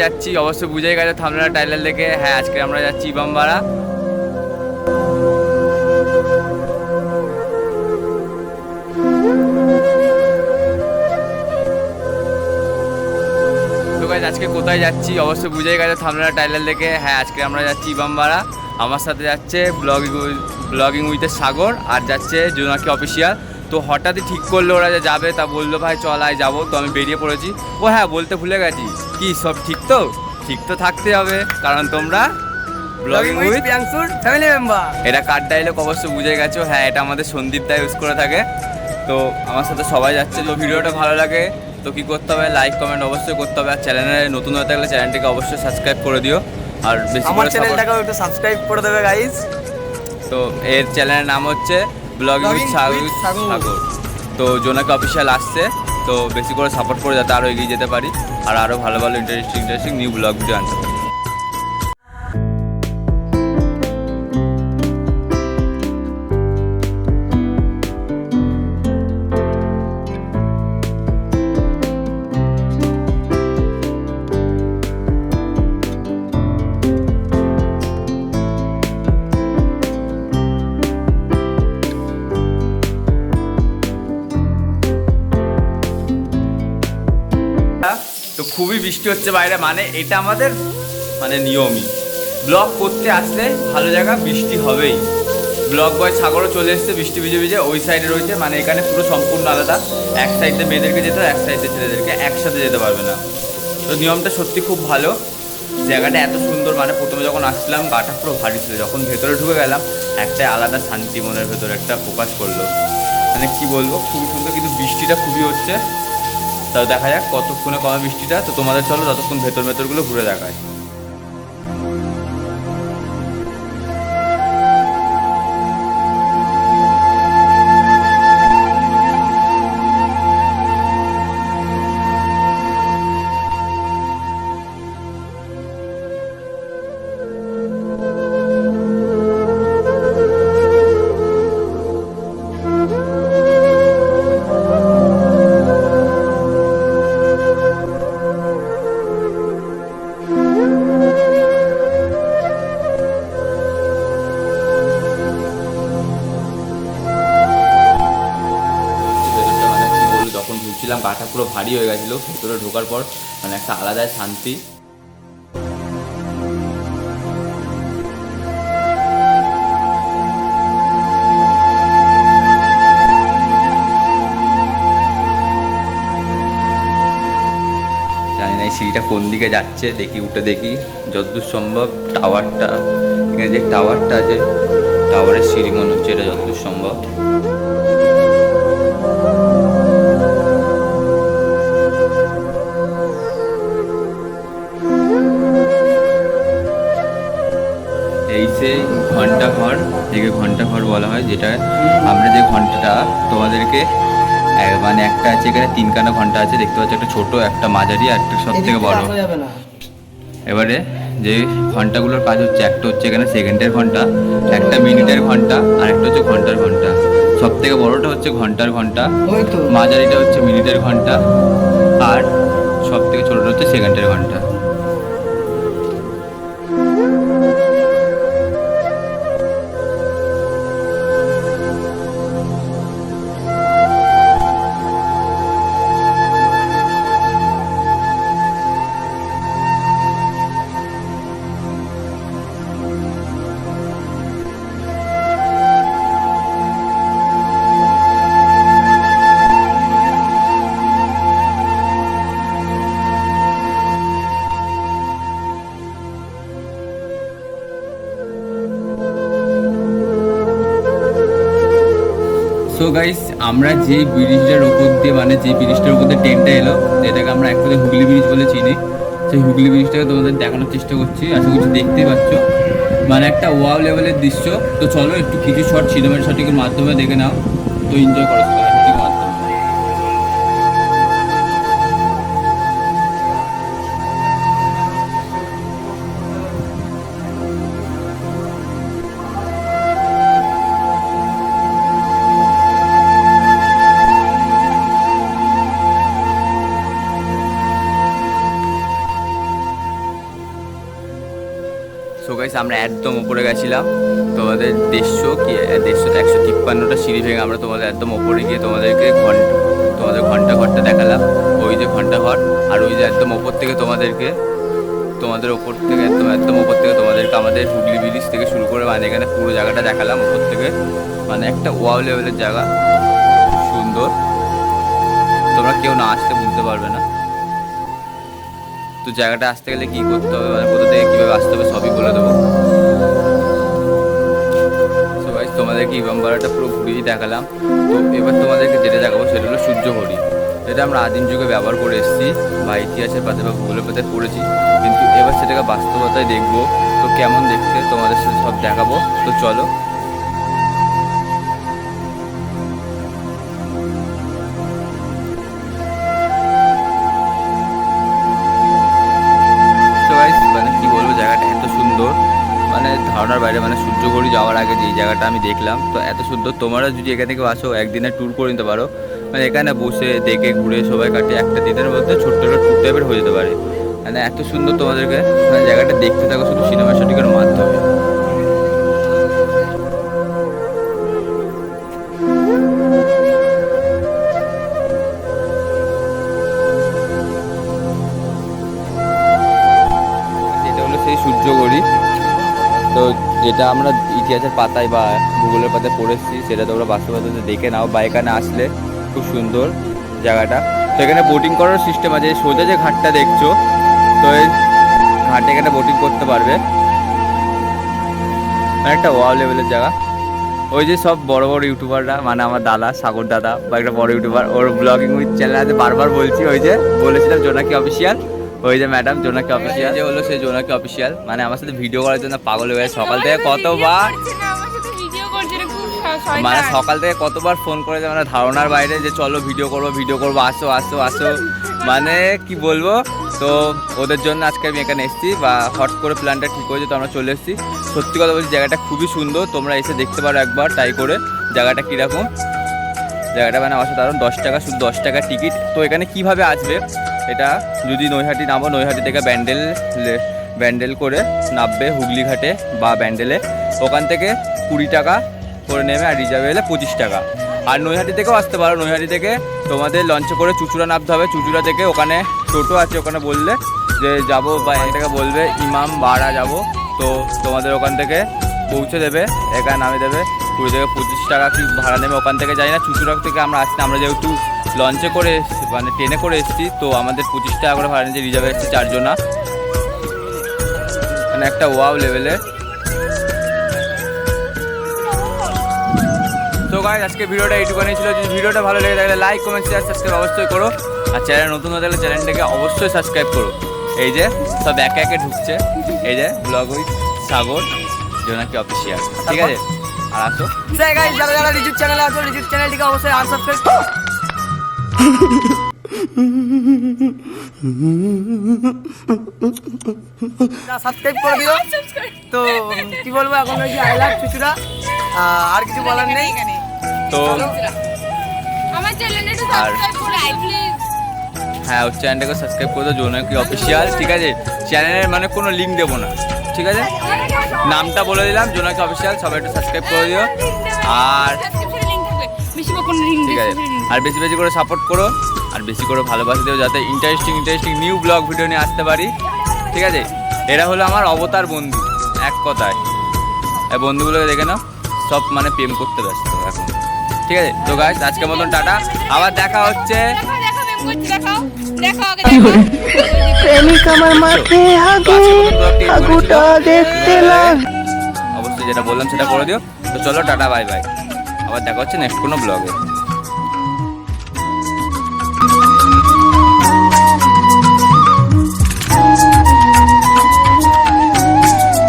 যাচ্ছি অবশ্যই বুঝেই গেছে থামনেল টাইটেল দেখে। হ্যাঁ, আজকে আমরা যাচ্ছি ইমামবাড়া। তো গাইস আজকে কোথায় যাচ্ছি অবশ্যই বুঝেই গেছে থামনেল টাইটেল দেখে। হ্যাঁ, আজকে আমরা যাচ্ছি ইমামবাড়া। আমার সাথে যাচ্ছে ব্লগিং উইথ সাগর, আর যাচ্ছে জোনাকি অফিসিয়াল। তো হঠাৎই ঠিক করলো ওরা যে যাবে, তা বললো ভাই চল আয় যাবো। তো আমি বেরিয়ে পড়েছি। ও হ্যাঁ, বলতে ভুলে গেছি, কি সব ঠিক তো? ঠিক তো থাকতে হবে, কারণ তোমরা ব্লগিং উইথ প্রিয়াংশুর ফ্যামিলি মেম্বার। এটা কার ডায়লগ অবশ্যই বুঝে গেছো। হ্যাঁ, এটা আমাদের সন্দীপ দা ইউজ করে থাকে। তো আমার সাথে সবাই যাচ্ছে। তো ভিডিওটা ভালো লাগে তো কী করতে হবে, লাইক কমেন্ট অবশ্যই করতে হবে। আর চ্যানেলে নতুন হয়ে থাকলে চ্যানেলটিকে অবশ্যই সাবস্ক্রাইব করে দিও। আর বেশি আমার করে চ্যানেলটাকেও একটু সাবস্ক্রাইব করে দেবে গাইস। তো এর চ্যানেলের নাম হচ্ছে ব্লগিং উইথ সাগর। তো জোনাকি অফিসিয়াল আসছে, তো বেশি করে সাপোর্ট করে যাতে আরও এগিয়ে যেতে পারি, আর আরও ভালো ভালো ইন্টারেস্টিং নিউ ব্লগ ভিডিও আনতে পারি। তো খুবই বৃষ্টি হচ্ছে বাইরে, মানে এটা আমাদের মানে নিয়মই। ব্লগ করতে আসলে ভালো জায়গা বৃষ্টি হবেই। ব্লগ বয় সাগরও চলে এসছে বৃষ্টি ভিজে ভিজে, ওই সাইডে রয়েছে। মানে এখানে পুরো সম্পূর্ণ আলাদা, এক সাইডে মেয়েদেরকে যেতে হয়, এক সাইডে ছেলেদেরকে একসাথে যেতে পারবে না। তো নিয়মটা সত্যি খুব ভালো। জায়গাটা এত সুন্দর, মানে প্রথমে যখন আসলাম গাটা পুরো ভারী ছিল, যখন ভেতরে ঢুকে গেলাম একটা আলাদা শান্তি মনের ভেতরে একটা প্রকাশ করলো। মানে কি বলবো, খুবই সুন্দর, কিন্তু বৃষ্টিটা খুবই হচ্ছে। তাও দেখা যাক কতক্ষণে কমে বৃষ্টিটা। তো তোমাদের চলো ততক্ষণ ভেতরগুলো ঘুরে দেখায়। যখন ঢুকছিলাম গাটা পুরো ভারী হয়ে গেছিলো, ভেতরে ঢোকার পর মানে একটা আলাদাই শান্তি। জানি না এই সিঁড়িটা কোন দিকে যাচ্ছে, দেখি উঠে দেখি যতদূর সম্ভব। টাওয়ারটা, এখানে যে টাওয়ারটা আছে, টাওয়ারের সিঁড়ি মনে হচ্ছে এটা যতদূর সম্ভব। এই যে ঘন্টাঘর, একে ঘন্টাঘর বলা হয়, যেটা আমরা যে ঘন্টাটা তোমাদেরকে মানে একটা আছে এখানে তিনখানা ঘন্টা আছে দেখতে পাচ্ছি, একটা ছোট, একটা মাঝারি, আর একটা সব থেকে বড়। এবারে যে ঘন্টাগুলোর কাজ হচ্ছে, একটা হচ্ছে এখানে সেকেন্ডের ঘন্টা, একটা মিনিটের ঘন্টা, আর একটা হচ্ছে ঘন্টার ঘন্টা। সব থেকে বড়টা হচ্ছে ঘন্টার ঘন্টা, মাঝারিটা হচ্ছে মিনিটের ঘন্টা, আর সব থেকে ছোটটা হচ্ছে সেকেন্ডের ঘন্টা। সো গাইস, আমরা যে ব্রিজটার ওপর দিয়ে, মানে যে ব্রিজটার ওপর দিয়ে ট্রেনটা এলো, যেটাকে আমরা একসাথে হুগলি ব্রিজ বলে চিনি, সেই হুগলি ব্রিজটাকে তোমাদের দেখানোর চেষ্টা করছি। আশা করছি দেখতেই পাচ্ছ, মানে একটা ওয়াও লেভেলের দৃশ্য। তো চলো একটু কিছু শর্ট সিনেমাটিকের মাধ্যমে দেখে নাও, তো এনজয় করো সিনেমাটিকের মাধ্যমে। গাইস আমরা একদম উপরে গেছিলাম, তোমাদের 150 সিঁড়ি ভেঙে আমরা তোমাদের একদম উপরে গিয়ে তোমাদেরকে ঘন্টা ঘরটা দেখালাম। ওই যে ঘন্টা ঘর, আর ওই যে একদম ওপর থেকে তোমাদের ওপর থেকে একদম ওপর থেকে তোমাদেরকে আমাদের হুগলি ব্রিজ থেকে শুরু করে মানে এখানে পুরো জায়গাটা দেখালাম ওপর থেকে। মানে একটা ওয়াও লেভেলের জায়গা, সুন্দর, তোমরা কেউ না আসতে বুঝতে পারবে না। তো জায়গাটা আসতে গেলে কী করতে হবে, মানে কোথা থেকে কীভাবে আসতে হবে সবই বলে দেবো। সবাই তোমাদেরকে ইমামবাড়াটা পুরো ঘুরিয়ে দেখালাম। তো এবার তোমাদেরকে যেটা দেখাবো সেটা হলো সূর্য ঘড়ি। যেটা আমরা আদিম যুগে ব্যবহার করে এসেছি বা ইতিহাসের পাতে বা ভূগোলের পাতে পড়েছি, কিন্তু এবার সেটাকে বাস্তবতায় দেখবো। তো কেমন দেখতে তোমাদের সাথে সব দেখাবো, তো চলো। মানে কি বলবো, জায়গাটা এত সুন্দর, মানে ধারণার বাইরে। মানে সূর্যঘড়ি যাওয়ার আগে যেই জায়গাটা আমি দেখলাম, তো এত সুন্দর। তোমরা যদি এখান থেকে আসো একদিনের ট্যুর করে নিতে পারো, মানে এখানে বসে দেখে ঘুরে সবাই কাটে একটা দিনের মধ্যে ছোট্ট ট্যুর টাইপের হয়ে যেতে পারে। মানে এত সুন্দর, তোমাদেরকে মানে জায়গাটা দেখতে থাকো শুধু সিনেমা শুটিংয়ের মাধ্যমে। এটা হলো সেই সূর্যঘড়ি, তো যেটা আমরা ইতিহাসের পাতায় বা ভূগোলের পাতায় পড়েছি সেটা তোমরা বাস্তবতা দেখে নাও বা এখানে আসলে খুব সুন্দর জায়গাটা। তো এখানে বোটিং করার সিস্টেম আছে, সোজা যে ঘাটটা দেখছো, তো এই ঘাটে এখানে বোটিং করতে পারবে। মানে একটা ওয়াও লেভেলের জায়গা। ওই যে সব বড় বড় ইউটিউবাররা, মানে আমার দাদা সাগর দাদা বা একটা বড় YouTuber, or blogging with channel আছে, বারবার বলছি। ওই যে বলেছিলাম জোনাকি অফিসিয়াল, ওই যে ম্যাডাম জোনাকি অফিসিয়াল, যে হলো সেই জোনাকি অফিসিয়াল। মানে আমার সাথে ভিডিও করার জন্য পাগল হয়ে গেছে সকাল থেকে কতবার, মানে সকাল থেকে কতবার ফোন করেছে, মানে ধারণার বাইরে, যে চলো ভিডিও করবো আসো আসো আসো। মানে কি বলবো, তো ওদের জন্য আজকে আমি এখানে এসেছি বা হট করে প্ল্যানটা ঠিক হয়েছে, তো আমরা চলে এসেছি। সত্যি কথা বলছি, জায়গাটা খুবই সুন্দর, তোমরা এসে দেখতে পারো একবার ট্রাই করে জায়গাটা কীরকম। জায়গাটা মানে অসাধারণ। 10 টাকা, শুধু 10 টাকা টিকিট। তো এখানে কিভাবে আসবে, এটা যদি নৈহাটি নামো, নৈহাটি থেকে ব্যান্ডেল করে নামবে হুগলি ঘাটে বা ব্যান্ডেলে, ওখান থেকে 20 টাকা করে নেবে, আর রিজার্ভে এলে 25 টাকা। আর নৈহাটি থেকেও আসতে পারো, নৈহাটি থেকে তোমাদের লঞ্চে করে চুঁচুড়া নামতে হবে। চুঁচুড়া থেকে ওখানে টোটো আছে, ওখানে বললে যে যাবো বা এখান থেকে বলবে ইমামবাড়া যাবো, তো তোমাদের ওখান থেকে পৌঁছে দেবে, এখানে নামে দেবে। 20 থেকে 25 টাকা কি ভাড়া নেবে ওখান থেকে, যাই না। চুঁচুড়া থেকে আমরা আসছি, আমরা যেহেতু লঞ্চে করে মানে ট্রেনে করে এসেছি, তো আমাদের 25 টাকা করে ভাড়া নিয়েছে, রিজার্ভে এসেছি 4 জনা। মানে একটা ওয়াও লেভেলের। তো গাইস আজকে ভিডিওটা এইটুখানি ছিল। যদি ভিডিওটা ভালো লেগে থাকলে লাইক কমেন্ট শেয়ার সাবস্ক্রাইব অবশ্যই করো, আর চ্যানেল নতুন হয়ে থাকলে চ্যানেলটাকে অবশ্যই সাবস্ক্রাইব করো। এই যে সব একে একে ঢুকছে, এই যে ব্লগ উইথ সাগর জোনাকি অফিসিয়াল, ঠিক আছে। আর আসো গাইস, যারা যারা রিজুর চ্যানেলে আছো, রিজুর চ্যানেলটিকে অবশ্যই আনসাবস্ক্রাইব সাবস্ক্রাইব করে দিও। তো কি বলবো, এখন ওই যে আই লাভ চুচুড়া, আর কিছু বলার নেই। তো আমার চ্যানেলটা সাবস্ক্রাইব করে দিও প্লিজ। হ্যাঁ, ওর চ্যানেলটাকে সাবস্ক্রাইব করে দাও, জোনাকি অফিসিয়াল, ঠিক আছে। চ্যানেলের মানে কোনো লিঙ্ক দেবো না, ঠিক আছে। নামটা বলে দিলাম, জোনাকি অফিসিয়াল, সবাই একটু সাবস্ক্রাইব করে দিও। আর ঠিক আছে, আর বেশি বেশি করে সাপোর্ট করো, আর বেশি করে ভালোবাসা দিও, যাতে ইন্টারেস্টিং নিউ ব্লগ ভিডিও নিয়ে আসতে পারি, ঠিক আছে। এরা হলো আমার অবতার বন্ধু, এক কথায়। এই বন্ধুগুলোকে দেখে নাও, সব মানে প্রেম করতে ব্যস্ত এখন, ঠিক আছে। তো গাইস আজকের মতন টাটা, আবার দেখা হচ্ছে। প্রেমিক আমার মাঠে হাগুটা দেখতে লাগে। অবশ্যই যেটা বললাম সেটা করে দিও। তো চলো টাটা, বাই বাই, আবার দেখা হচ্ছে নেক্সট কোনো ব্লগে।